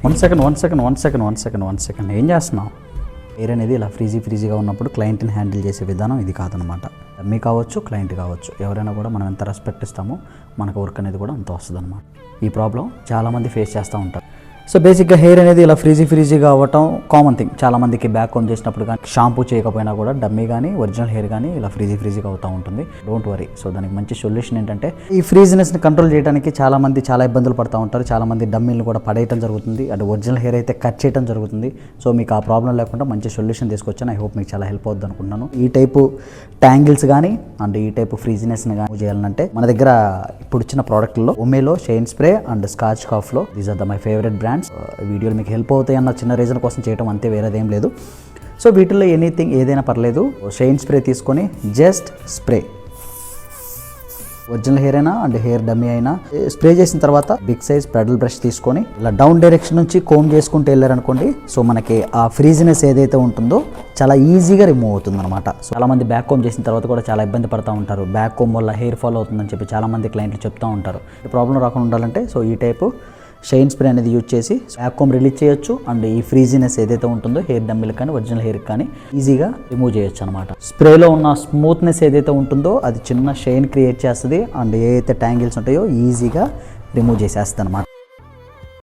One second ఏం చేస్తున్నావు? Hair అనేది ఇలా ఫ్రీజీగా ఉన్నప్పుడు క్లయింట్ని హ్యాండిల్ చేసే విధానం ఇది కాదనమాట. మీ కావచ్చు, క్లయింట్ కావచ్చు, ఎవరైనా కూడా మనం ఎంత రెస్పెక్ట్ ఇస్తామో మనకు వర్క్ అనేది కూడా అంత వస్తుంది అనమాట. ఈ ప్రాబ్లం చాలామంది ఫేస్ చేస్తూ ఉంటారు. సో బేసిక్గా హెయిర్ అనేది ఇలా ఫ్రీజీగా అవ్వటం కామన్ థింగ్. చాలామందికి బ్యాక్ కోమ్ చేసినప్పుడు కానీ షాంపూ చేయకపోయినా కూడా డమ్మీ కానీ ఒరిజినల్ హెయిర్ కానీ ఇలా ఫ్రీజీగా అవుతూ ఉంటుంది. Don't worry. సో దానికి మంచి సొల్యూషన్ ఏంటంటే ఈ ఫ్రీజినెస్ని కంట్రోల్ చేయడానికి చాలామంది చాలా ఇబ్బందులు పడుతూ ఉంటారు. చాలామంది డమ్మీలను కూడా పడేయటం జరుగుతుంది, అటు ఒరిజినల్ హెయిర్ అయితే కట్ చేయడం జరుగుతుంది. సో మీకు ఆ ప్రాబ్లం లేకుండా మంచి సొల్యూషన్ తీసుకొచ్చాను. ఐ హోప్ మీకు చాలా హెల్ప్ అవుతుంది అనుకుంటున్నాను. ఈ టైపు ట్యాంగిల్స్ కానీ అండ్ ఈ టైపు ఫ్రీజినెస్ని కానీ చేయాలంటే మన దగ్గర ఇప్పుడు ఇచ్చిన ప్రోడక్ట్లో ఒమేలో, షైన్ స్ప్రే అండ్ స్కాచ్ కాఫ్లో these are my favourite brands. వీడియోలు మీకు హెల్ప్ అవుతాయి అన్న చిన్న రీజన్ కోసం చేయడం, అంతే, వేరేదేం లేదు. సో వీటిల్లో ఏదైనా పర్లేదు. షైన్ స్ప్రే తీసుకొని జస్ట్ స్ప్రే, ఒరిజినల్ హెయిర్ అయినా అండ్ హెయిర్ డమ్మీ అయినా స్ప్రే చేసిన తర్వాత బిగ్ సైజ్ పెడల్ బ్రష్ తీసుకొని ఇలా డౌన్ డైరెక్షన్ నుంచి కోమ్ చేసుకుంటూ వెళ్ళారనుకోండి, సో మనకి ఆ ఫ్రీజినెస్ ఏదైతే ఉంటుందో చాలా ఈజీగా రిమూవ్ అవుతుంది అనమాట. సో చాలామంది బ్యాక్ కోమ్ చేసిన తర్వాత కూడా చాలా ఇబ్బంది పడుతూ ఉంటారు. బ్యాక్ కోమ్ వల్ల హెయిర్ ఫాల్ అవుతుందని చెప్పి చాలామంది క్లయింట్లు చెప్తూ ఉంటారు. ఈ ప్రాబ్లం రాకుండా ఉండాలంటే సో ఈ టైపు షైన్ స్ప్రే అనేది యూజ్ చేసి బ్యాక్ కోమ్ రిలీజ్ చేయొచ్చు అండ్ ఈ ఫ్రీజినెస్ ఏదైతే ఉంటుందో హెయిర్ డమ్మీలకు కానీ ఒరిజినల్ హెయిర్ కానీ ఈజీగా రిమూవ్ చేయొచ్చు అనమాట. స్ప్రేలో ఉన్న స్మూత్నెస్ ఏదైతే ఉంటుందో అది చిన్న షైన్ క్రియేట్ చేస్తుంది అండ్ ఏదైతే ట్యాంగిల్స్ ఉంటాయో ఈజీగా రిమూవ్ చేసేస్తుంది అనమాట.